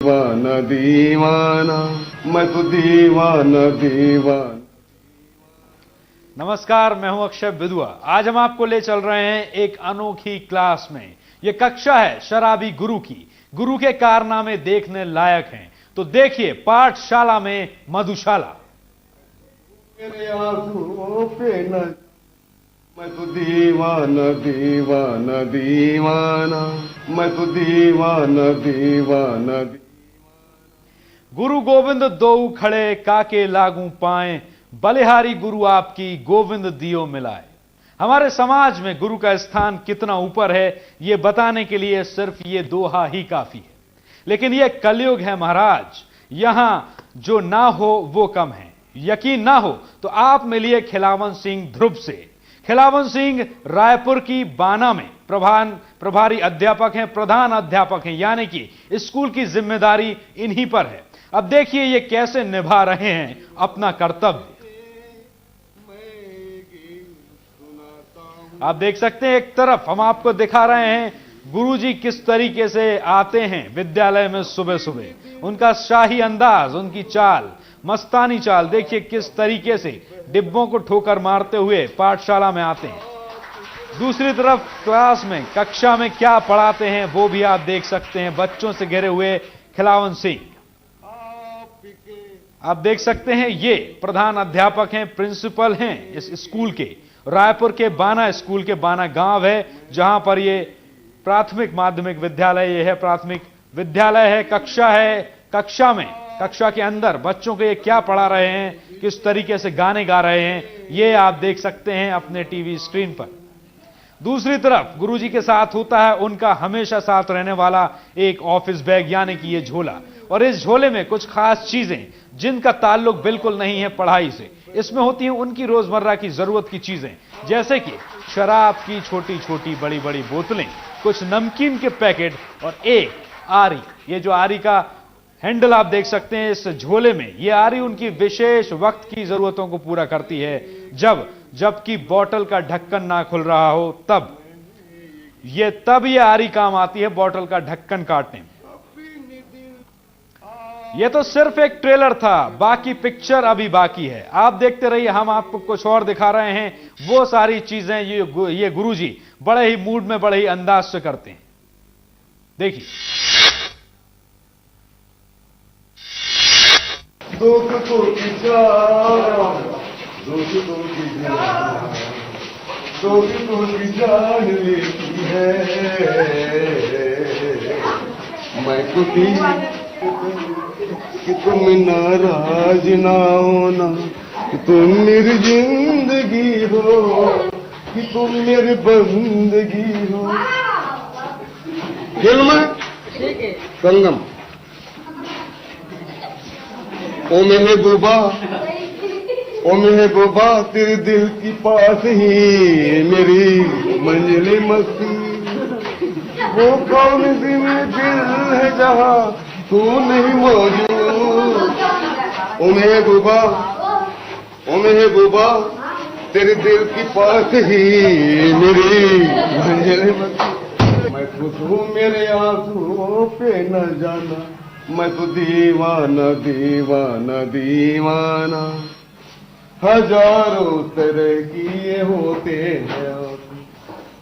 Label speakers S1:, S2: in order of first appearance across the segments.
S1: दीवाना दीवाना मैं तो दीवाना दीवाना।
S2: नमस्कार, मैं हूं अक्षय विदुआ। आज हम आपको ले चल रहे हैं एक अनोखी क्लास में। यह कक्षा है शराबी गुरु की। गुरु के कारनामे देखने लायक हैं, तो देखिए पाठशाला में मधुशाला।
S1: मेरे आंसुओं पे न मैं तो दीवाना दीवाना दीवाना मैं तो दीवाना दीवाना।
S2: गुरु गोविंद दोऊ खड़े काके लागू पाए, बलिहारी गुरु आपकी गोविंद दियो मिलाए। हमारे समाज में गुरु का स्थान कितना ऊपर है, यह बताने के लिए सिर्फ ये दोहा ही काफी है। लेकिन यह कलयुग है महाराज, यहां जो ना हो वो कम है। यकीन ना हो तो आप मिलिए खिलावन सिंह ध्रुव से। खिलावन सिंह रायपुर की बाना में प्रभारी अध्यापक हैं, प्रधान अध्यापक हैं, यानी कि स्कूल की जिम्मेदारी इन्हीं पर है। अब देखिए ये कैसे निभा रहे हैं अपना कर्तव्य। आप देख सकते हैं, एक तरफ हम आपको दिखा रहे हैं गुरुजी किस तरीके से आते हैं विद्यालय में सुबह सुबह। उनका शाही अंदाज, उनकी चाल, मस्तानी चाल देखिए किस तरीके से डिब्बों को ठोकर मारते हुए पाठशाला में आते हैं। दूसरी तरफ क्लास में, कक्षा में क्या पढ़ाते हैं वो भी आप देख सकते हैं। बच्चों से घिरे हुए खिलावन सिंह, आप देख सकते हैं ये प्रधान अध्यापक हैं, प्रिंसिपल हैं इस स्कूल के। रायपुर के बाना स्कूल के बाना गांव है जहां पर ये प्राथमिक माध्यमिक विद्यालय ये है, प्राथमिक विद्यालय है। कक्षा के अंदर बच्चों को ये क्या पढ़ा रहे हैं, किस तरीके से गाने गा रहे हैं, ये आप देख सकते हैं अपने टीवी स्क्रीन पर। दूसरी तरफ गुरुजी के साथ होता है उनका हमेशा साथ रहने वाला एक ऑफिस बैग, यानी कि ये झोला। और इस झोले में कुछ खास चीजें जिनका ताल्लुक बिल्कुल नहीं है पढ़ाई से। इसमें होती हैं उनकी रोजमर्रा की जरूरत की चीजें, जैसे कि शराब की छोटी छोटी बड़ी बड़ी बोतलें, कुछ नमकीन के पैकेट और एक आरी। ये जो आरी का हैंडल आप देख सकते हैं इस झोले में, ये आरी उनकी विशेष वक्त की जरूरतों को पूरा करती है। जबकि बोतल का ढक्कन ना खुल रहा हो तब ये आरी काम आती है बोतल का ढक्कन काटने में। यह तो सिर्फ एक ट्रेलर था, बाकी पिक्चर अभी बाकी है। आप देखते रहिए, हम आपको कुछ और दिखा रहे हैं। वो सारी चीजें ये गुरुजी बड़े ही मूड में, बड़े ही अंदाज से करते हैं। देखिए,
S1: दोस्तों की जान लेती है, मैं तो कि तुम नाराज ना होना, कि तुम मेरी जिंदगी हो, कि तुम मेरी बंदगी हो। फिल्म संगम। ओ महबूबा तेरे दिल की पास ही मेरी मंजिल मस्ती, वो कौन सी में दिल है जहां तू नहीं मौजूद। ओ महबूबा तेरे दिल की पास ही मेरी मंजिल मस्ती। मैं खुश हूँ मेरे आंसुओं पे न जाना, मैं तो दीवाना दीवाना दीवाना। हजारों तरह की ये होते हैं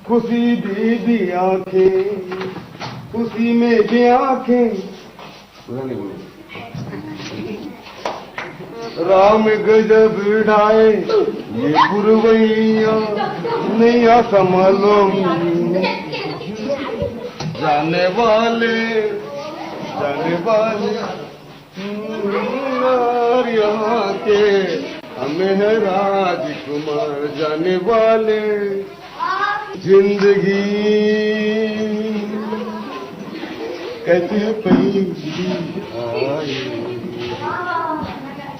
S1: खुशी भी आंखें, खुशी में भी आंखें। राम गजब ढाए ये पुरवैया, नैया संभालो जाने वाले यहाँ के हमें है राजकुमार जाने वाले। जिंदगी कैसे पहली आए,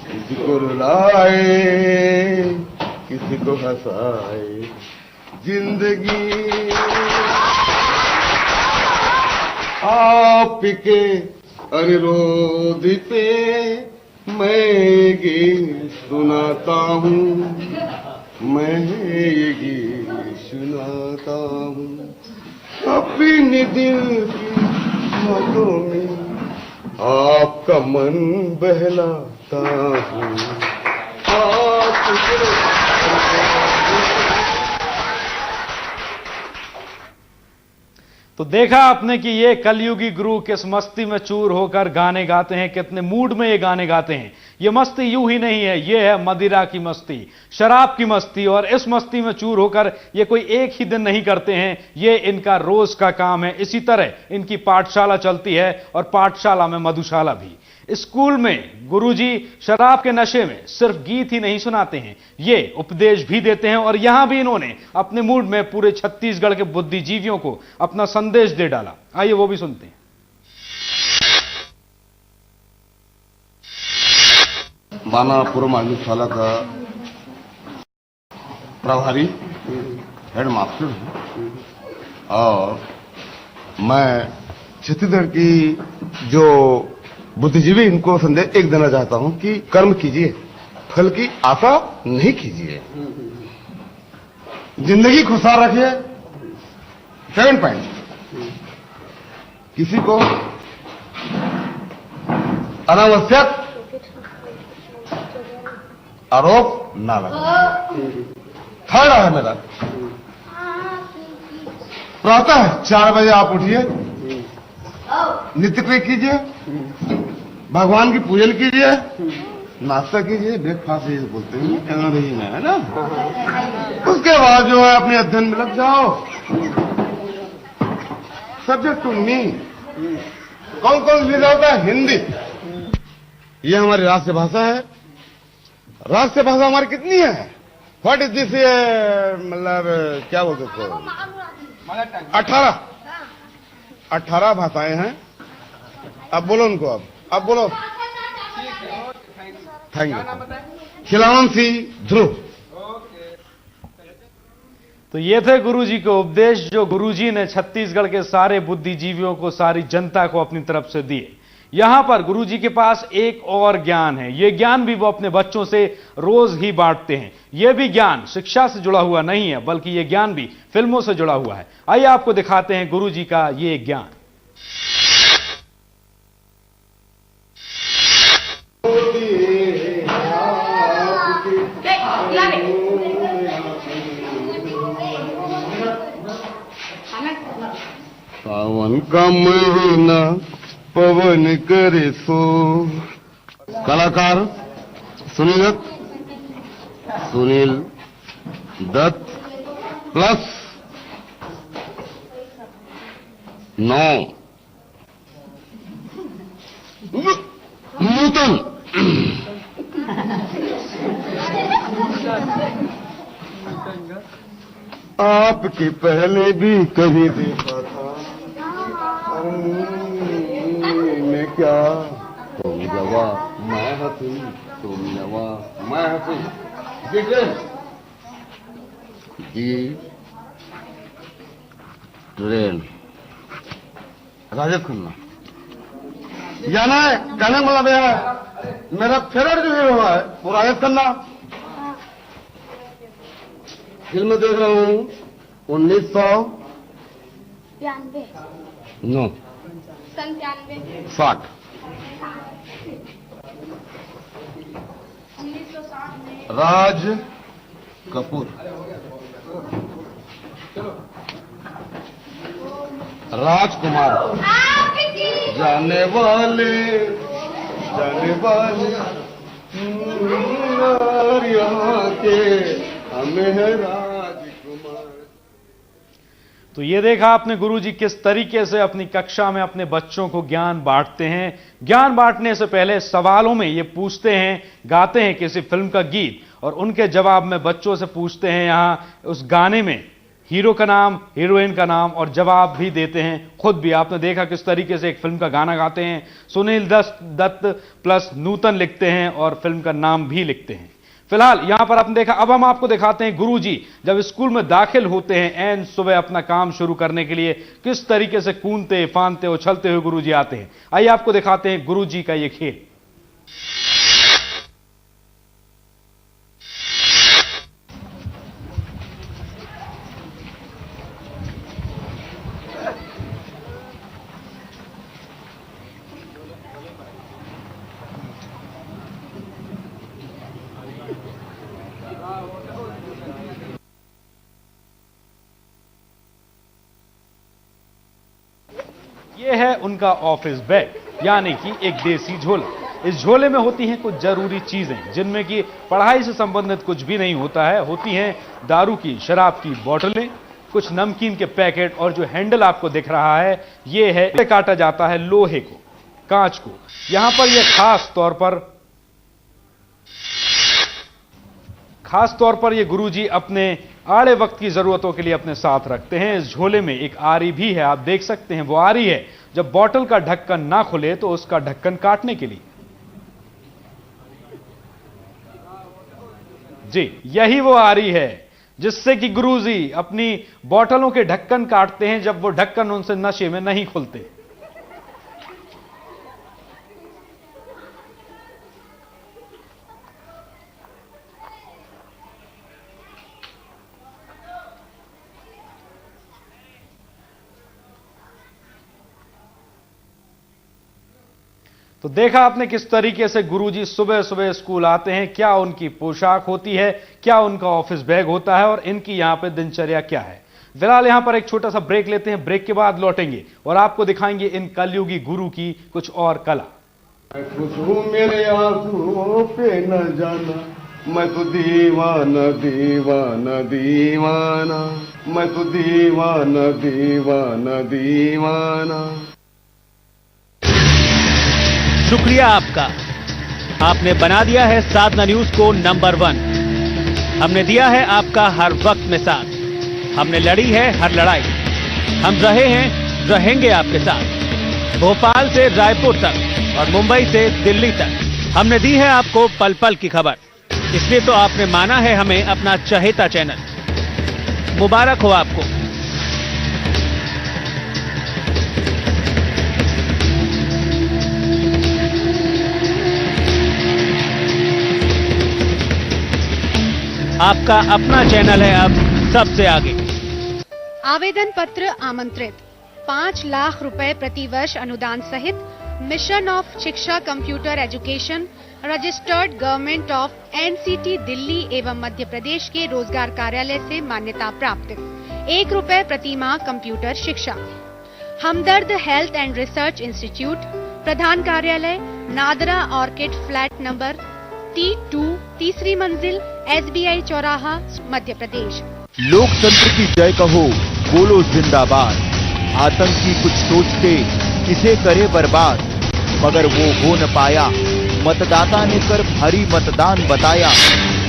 S1: किसी को रुलाए किसी को हंसाए। जिंदगी आपके अनुरोध पे मैं गीत सुनाता हूँ, मैं ये गीत सुनाता हूँ। अपने दिल की बातों में आपका मन बहलाता हूँ,
S2: तो देखा आपने कि ये कलयुगी गुरु किस मस्ती में चूर होकर गाने गाते हैं, कितने मूड में ये गाने गाते हैं। ये मस्ती यूं ही नहीं है, ये है मदिरा की मस्ती, शराब की मस्ती। और इस मस्ती में चूर होकर ये कोई एक ही दिन नहीं करते हैं, ये इनका रोज का काम है। इसी तरह इनकी पाठशाला चलती है और पाठशाला में मधुशाला भी। स्कूल में गुरुजी शराब के नशे में सिर्फ गीत ही नहीं सुनाते हैं, ये उपदेश भी देते हैं। और यहां भी इन्होंने अपने मूड में पूरे छत्तीसगढ़ के बुद्धिजीवियों को अपना संदेश दे डाला। आइए वो भी सुनते हैं।
S1: बानापुर मधुशाला का प्रभारी हेड मास्टर हूँ और मैं छत्तीसगढ़ की जो बुद्धिजीवी इनको संदेश एक देना चाहता हूं कि कर्म कीजिए, फल की आशा नहीं कीजिए, जिंदगी खुशहाल रखिए। 7 पॉइंट, किसी को अनावश्यक आरोप ना लगाए। थर्ड है मेरा, प्रातः 4 बजे आप उठिए, नित्य क्रिया कीजिए, भगवान की पूजन कीजिए, नाश्ता कीजिए, ब्रेकफास्ट ये बोलते हैं अंग्रेजी में, है ना। उसके बाद जो है अपने अध्ययन में लग जाओ। सब्जेक्ट टू मी, कौन कौन विधा होता है? हिंदी, ये हमारी राष्ट्र भाषा है। राष्ट्र भाषा हमारी कितनी है? What is this? मतलब क्या बोलते उसको? 18 भाषाएं हैं। अब बोलो उनको, अब बोलो। Thank you. खिलावन सी ध्रुव।
S2: तो ये थे गुरुजी के उपदेश, जो गुरुजी ने छत्तीसगढ़ के सारे बुद्धिजीवियों को, सारी जनता को अपनी तरफ से दिए। यहां पर गुरुजी के पास एक और ज्ञान है। यह ज्ञान भी वो अपने बच्चों से रोज ही बांटते हैं। यह भी ज्ञान शिक्षा से जुड़ा हुआ नहीं है, बल्कि यह ज्ञान भी फिल्मों से जुड़ा हुआ है। आइए आपको दिखाते हैं गुरुजी का यह ज्ञान।
S1: सावन का महीना पवन करे सो। कलाकार सुनील दत्त प्लस 9 नूतन। आपके पहले भी कभी देखा था मैं, क्या तुम जवा मैं हंसी, तुम जवा मैं हंसी। जी ट्रेन राजेश खन्ना जाना है, गाने वाला भी है। मेरा फेवरेट जो हीरो है वो राजेश खन्ना। फिल्म देख रहा हूँ 1900 नो 60 राज कपूर, राजकुमार, जाने वाले यहाँ के हमें है राजकुमार।
S2: तो ये देखा आपने गुरुजी किस तरीके से अपनी कक्षा में अपने बच्चों को ज्ञान बांटते हैं। ज्ञान बांटने से पहले सवालों में ये पूछते हैं, गाते हैं किसी फिल्म का गीत और उनके जवाब में बच्चों से पूछते हैं यहां उस गाने में हीरो का नाम, हीरोइन का नाम और जवाब भी देते हैं। खुद भी आपने देखा किस तरीके से एक फिल्म का गाना गाते हैं। सुनील दत्त प्लस नूतन लिखते हैं और फिल्म का नाम भी लिखते हैं। फिलहाल यहां पर आपने देखा, अब हम आपको दिखाते हैं गुरुजी जब स्कूल में दाखिल होते हैं एन सुबह अपना काम शुरू करने के लिए किस तरीके से कूदते फांदते उछलते हुए गुरुजी आते हैं। आइए आपको दिखाते हैं गुरुजी का यह खेल। ये है उनका ऑफिस बैग, यानी कि एक देसी झोला। इस झोले में होती हैं कुछ जरूरी चीजें, जिनमें कि पढ़ाई से संबंधित कुछ भी नहीं होता है। होती हैं दारू की, शराब की बोतलें, कुछ नमकीन के पैकेट, और जो हैंडल आपको दिख रहा है ये है, काटा जाता है लोहे को, कांच को। यहां पर यह खास तौर पर ये गुरुजी अपने आड़े वक्त की जरूरतों के लिए अपने साथ रखते हैं। इस झोले में एक आरी भी है, आप देख सकते हैं। वो आरी है जब बोतल का ढक्कन ना खुले तो उसका ढक्कन काटने के लिए। जी, यही वो आरी है जिससे कि गुरुजी अपनी बोतलों के ढक्कन काटते हैं जब वो ढक्कन उनसे नशे में नहीं खुलते। तो देखा आपने किस तरीके से गुरुजी सुबह सुबह स्कूल आते हैं, क्या उनकी पोशाक होती है, क्या उनका ऑफिस बैग होता है और इनकी यहां पे दिनचर्या क्या है। फिलहाल यहां पर एक छोटा सा ब्रेक लेते हैं, ब्रेक के बाद लौटेंगे और आपको दिखाएंगे इन कलयुगी गुरु की कुछ और कला।
S1: मैं खुश हूं मेरे आंसुओं पे न जाना, मैं तो दीवाना दीवाना दीवाना, मैं तो दीवाना दीवाना दीवाना।
S3: शुक्रिया आपका, आपने बना दिया है साधना न्यूज को नंबर 1। हमने दिया है आपका हर वक्त में साथ, हमने लड़ी है हर लड़ाई, हम रहे हैं रहेंगे आपके साथ। भोपाल से रायपुर तक और मुंबई से दिल्ली तक हमने दी है आपको पल पल की खबर। इसलिए तो आपने माना है हमें अपना चहेता चैनल। मुबारक हो आपको। आपका अपना चैनल है अब सबसे आगे।
S4: आवेदन पत्र आमंत्रित। 5 लाख रुपए प्रति वर्ष अनुदान सहित मिशन ऑफ शिक्षा computer education registered government of NCT Delhi एवं मध्य प्रदेश के रोजगार कार्यालय से मान्यता प्राप्त। 1 रुपए प्रति माह कंप्यूटर शिक्षा। हमदर्द हेल्थ एंड रिसर्च इंस्टीट्यूट, प्रधान कार्यालय NADRA orchid flat number T2, तीसरी मंजिल, SBI चौराहा, मध्य प्रदेश।
S5: लोकतंत्र की जय कहो, बोलो जिंदाबाद। आतंकी कुछ सोचते किसे करे बर्बाद, मगर वो हो न पाया, मतदाता ने कर भारी मतदान बताया।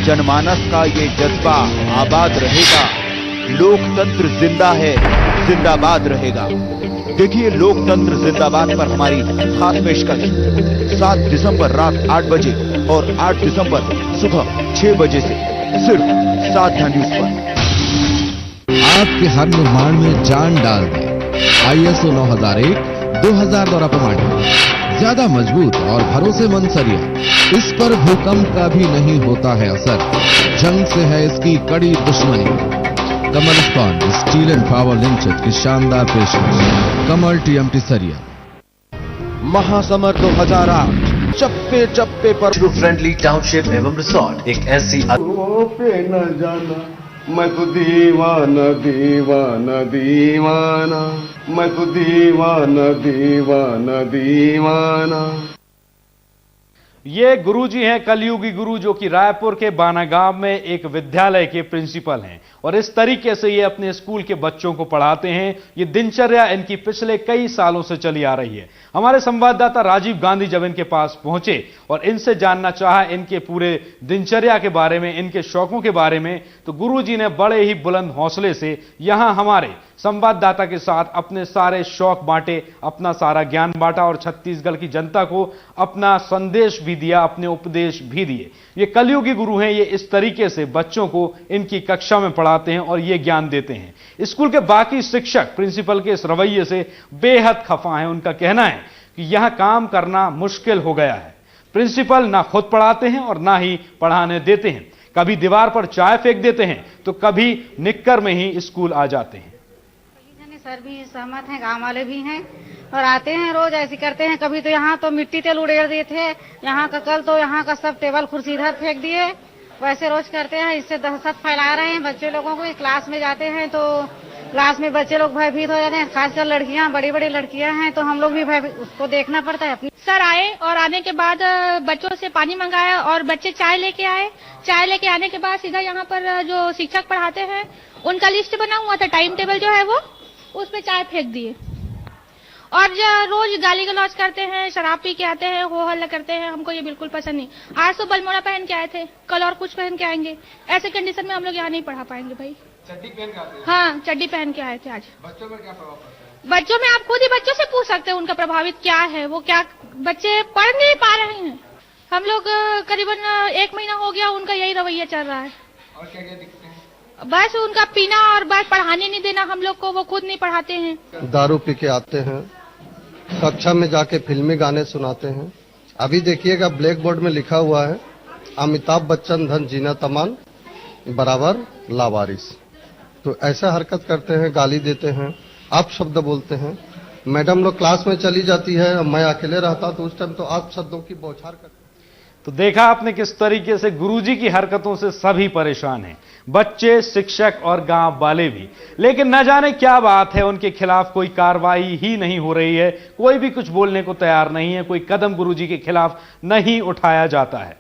S5: जनमानस का ये जज्बा आबाद रहेगा, लोकतंत्र जिंदा है, जिंदाबाद रहेगा। देखिए लोकतंत्र जिंदाबाद पर हमारी खास पेशकश 7 दिसंबर रात 8 बजे और 8 दिसंबर सुबह 6 बजे से सिर्फ साधना न्यूज पर।
S6: आपके हर निर्माण में जान डाल दे ISO 9001-2000 द्वारा प्रमाणित ज्यादा मजबूत और भरोसेमंद सरिया। इस पर भूकंप का भी नहीं होता है असर, जंग से है इसकी कड़ी दुश्मनी। कमल स्पॉन्ज स्टील एंड पावर लिंचेट की शानदार पेशकश, कमल TMT सरिया।
S5: महासमर 2008 चप्पे चप्पे पर
S7: फ्रेंडली टाउनशिप एवं रिसोर्ट एक ऐसी
S1: पे न जाना, मैं तो दीवाना दीवाना दीवाना, मैं तो दीवाना दीवाना दीवाना।
S2: ये गुरुजी हैं कलयुगी गुरु, जो कि रायपुर के बानागांव में एक विद्यालय के प्रिंसिपल हैं और इस तरीके से ये अपने स्कूल के बच्चों को पढ़ाते हैं। ये दिनचर्या इनकी पिछले कई सालों से चली आ रही है। हमारे संवाददाता राजीव गांधी जब इनके पास पहुंचे और इनसे जानना चाहा इनके पूरे दिनचर्या के बारे में, इनके शौकों के बारे में, तो गुरुजी ने बड़े ही बुलंद हौसले से यहां हमारे संवाददाता के साथ अपने सारे शौक बांटे, अपना सारा ज्ञान बांटा और छत्तीसगढ़ की जनता को अपना संदेश भी दिया, अपने उपदेश भी दिए। ये कलयुगी गुरु हैं, ये इस तरीके से बच्चों को इनकी कक्षा में पढ़ाते हैं और ये ज्ञान देते हैं। स्कूल के बाकी शिक्षक प्रिंसिपल के इस रवैये से बेहद खफा हैं। उनका कहना है कि यहां काम करना मुश्किल हो गया है। प्रिंसिपल ना खुद पढ़ाते हैं और ना ही पढ़ाने देते हैं। कभी दीवार पर चाय फेंक देते हैं तो कभी निक्कर में ही स्कूल आ जाते हैं।
S8: सर भी सहमत हैं, गांव वाले भी हैं और आते हैं रोज ऐसे करते हैं। कभी तो यहाँ तो मिट्टी तेल उड़ेड़ दिए थे, यहाँ का कल तो यहाँ का सब टेबल कुर्सी इधर फेंक दिए। वैसे रोज करते हैं, इससे दहशत फैला रहे हैं बच्चे लोगों को। क्लास में जाते हैं तो क्लास में बच्चे लोग भयभीत हो जाते हैं, खासकर लड़कियां, बड़ी बड़ी लड़कियां हैं, तो हम लोग भी उसको देखना पड़ता है अपनी।
S9: सर आए और आने के बाद बच्चों से पानी मंगाया और बच्चे चाय लेके आए। चाय लेके आने के बाद सीधा यहाँ पर जो शिक्षक पढ़ाते हैं उनका लिस्ट बना हुआ था, टाइम टेबल जो है वो, उस पे चाय फेंक दिए। और रोज गाली गलौज करते हैं, शराब पी के आते हैं, हो हल्ला करते हैं। हमको ये बिल्कुल पसंद नहीं। आज तो बलमोड़ा पहन के आए थे, कल और कुछ पहन के आएंगे। ऐसे कंडीशन में हम लोग यहाँ नहीं पढ़ा पाएंगे भाई।
S10: चड्डी पहन के आते हैं?
S9: हाँ, चड्डी पहन के आए थे आज।
S10: बच्चों पर क्या प्रभाव पड़ता है?
S9: बच्चों में आप खुद ही बच्चों से पूछ सकते हैं उनका प्रभावित क्या है, वो क्या बच्चे पढ़ नहीं पा रहे हैं। हम लोग करीबन 1 महीना हो गया उनका यही रवैया चल रहा है।
S10: और क्या क्या दिखते हैं?
S9: बस उनका पीना और बस पढ़ाने नहीं देना हम लोग को, वो खुद नहीं पढ़ाते हैं।
S11: दारू पी के आते हैं, कक्षा में जाके फिल्मी गाने सुनाते हैं। अभी देखिएगा ब्लैक बोर्ड में लिखा हुआ है, अमिताभ बच्चन धन जीना तमाम बराबर लावारिस। तो ऐसा हरकत करते हैं, गाली देते हैं, आप शब्द बोलते हैं। मैडम लोग क्लास में चली जाती है, मैं अकेले रहता तो उस टाइम तो आप शब्दों की बौछार करते।
S2: तो देखा आपने किस तरीके से गुरुजी की हरकतों से सभी परेशान हैं, बच्चे, शिक्षक और गांव वाले भी। लेकिन न जाने क्या बात है, उनके खिलाफ कोई कार्रवाई ही नहीं हो रही है, कोई भी कुछ बोलने को तैयार नहीं है, कोई कदम गुरुजी के खिलाफ नहीं उठाया जाता है।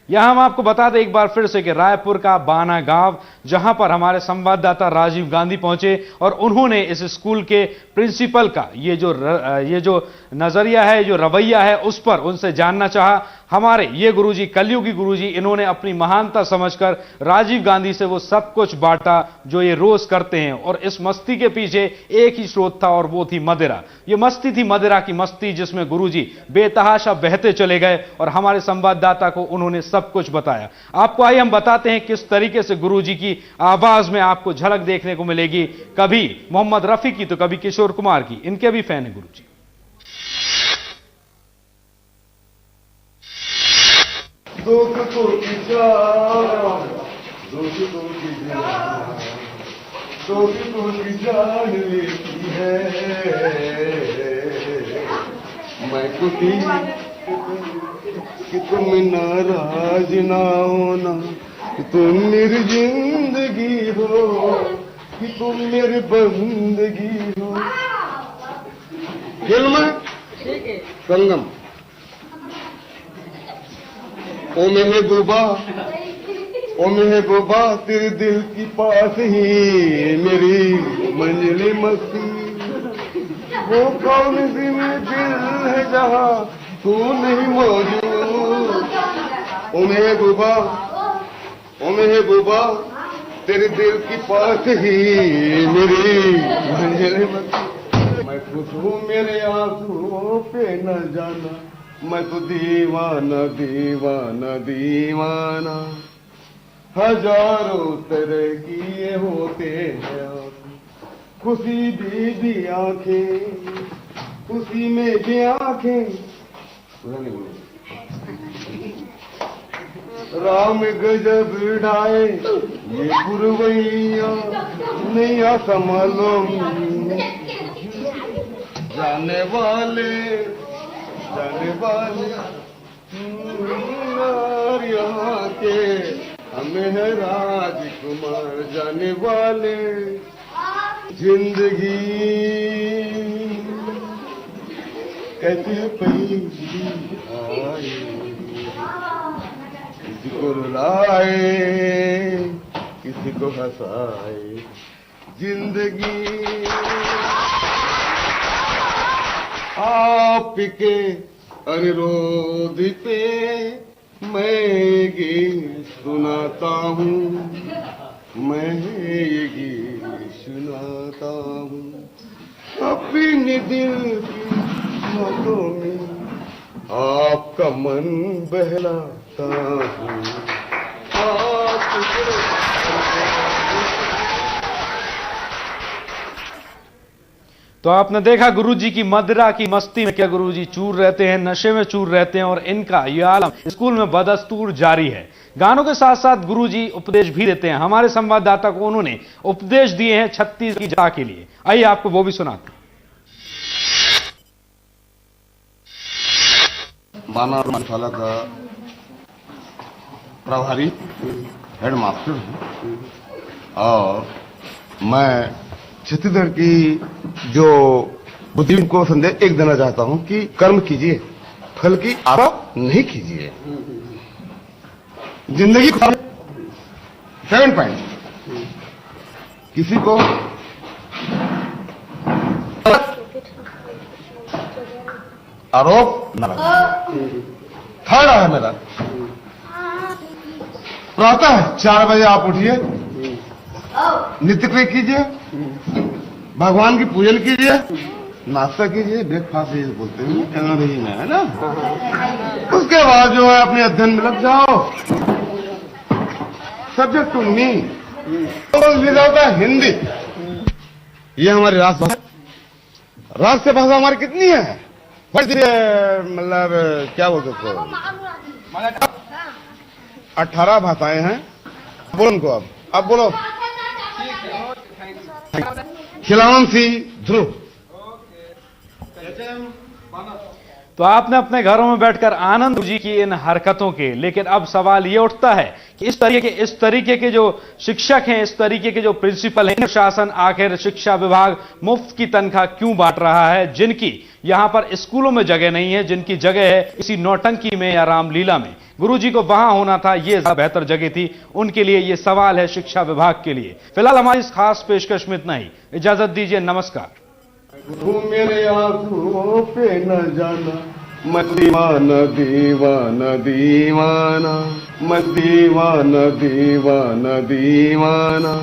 S2: यहां हम आपको बता दें एक बार फिर से कि रायपुर का बाना गांव, जहां पर हमारे संवाददाता राजीव गांधी पहुंचे और उन्होंने इस स्कूल के प्रिंसिपल का ये जो नजरिया है, जो रवैया है, उस पर उनसे जानना चाहा। हमारे ये गुरुजी, कलयुगी गुरुजी, इन्होंने अपनी महानता समझकर राजीव गांधी से वो सब कुछ बांटा जो ये रोज करते हैं। और इस मस्ती के पीछे एक ही स्रोत था और वो थी मदिरा। ये मस्ती थी मदिरा की मस्ती, जिसमें गुरुजी बेतहाशा बहते चले गए और हमारे संवाददाता को उन्होंने सब कुछ बताया। आपको आइए हम बताते हैं किस तरीके से गुरुजी की आवाज में आपको झलक देखने को मिलेगी, कभी मोहम्मद रफी की तो कभी किशोर कुमार की। इनके भी फैन है गुरुजी।
S1: दोस्तों की जान, दोस्तों की जान, दोस्तों की जान लेती है। मैं तो थी कि तुम नाराज ना होना, कि तुम मेरी जिंदगी हो, कि तुम मेरी बंदगी हो। फिल्म संगम। ओ महबूबा, ओ महबूबा, तेरे दिल की पास ही मेरी मंजिल मस्ती। वो कौन सी में दिल है जहां तू नहीं मौजूद। ओ महबूबा, ओ महबूबा, तेरे दिल की पास ही मेरी मंजिल मस्ती। मैं खुश हूँ मेरे आंसुओं पे न जाना, मैं तो दीवाना दीवाना दीवाना। हजारों तरह की ये होते हैं खुशी भी आंखें, खुशी में भी आंखें। राम गजब ढाए ये पुरवैया, नैया संभालो जाने वाले यहाँ के हमें है राजकुमार जाने वाले। जिंदगी कैसे पहली आए, किसी को रुलाए किसी को हंसाए। जिंदगी आपके अनुरोध पे मैं गीत सुनाता हूँ, मैं ये गीत सुनाता हूँ। अपने दिल की बातों में आपका मन बहलाता हूँ।
S2: तो आपने देखा गुरुजी की मदिरा की मस्ती में क्या गुरुजी चूर रहते हैं, नशे में चूर रहते हैं और इनका यह आलम स्कूल में बदस्तूर जारी है। गानों के साथ साथ गुरुजी उपदेश भी देते हैं। हमारे संवाददाता को उन्होंने उपदेश दिए हैं छत्तीसगढ़ की जनता के लिए। आइए आपको वो भी सुनाते हैं।
S1: बाना मसाला का प्रभारी हेडमास्टर हूँ और मैं छत्तीसगढ़ की जो बुद्धि को संदेश एक देना चाहता हूं कि कर्म कीजिए, फल की आशा नहीं कीजिए। जिंदगी को 7 पॉइंट, किसी को आरोप न लगाए। थर्ड है मेरा, प्रातः 4 बजे आप उठिए, नित्य क्रिया कीजिए, भगवान की पूजन कीजिए, नाश्ता कीजिए, ब्रेकफास्ट बोलते हैं अंग्रेजी में, है ना। उसके बाद जो है अपने अध्ययन में लग जाओ। सब्जेक्ट टू मी तो लिखा होता है हिंदी। ये हमारी राष्ट्रभाषा, राष्ट्र भाषा हमारी कितनी है? मतलब क्या बोलते उसको, 18 भाषाएं हैं। बोलो उनको, अब बोलो। खिलावन सी ध्रुव।
S2: तो आपने अपने घरों में बैठकर आनंद जी की इन हरकतों के, लेकिन अब सवाल ये उठता है कि इस तरीके के जो शिक्षक हैं, इस तरीके के जो प्रिंसिपल हैं, प्रशासन आखिर शिक्षा विभाग मुफ्त की तनख्वाह क्यों बांट रहा है, जिनकी यहां पर स्कूलों में जगह नहीं है, जिनकी जगह है इसी नौटंकी में या रामलीला में। गुरुजी को वहां होना था, ये बेहतर जगह थी उनके लिए। ये सवाल है शिक्षा विभाग के लिए। फिलहाल हमारी इस खास पेशकश में इतना ही। इजाजत दीजिए, नमस्कार।
S1: मेरे आंसुओं पे न जाना, मैं दीवाना दीवाना दीवाना, मैं दीवाना दीवाना दीवाना।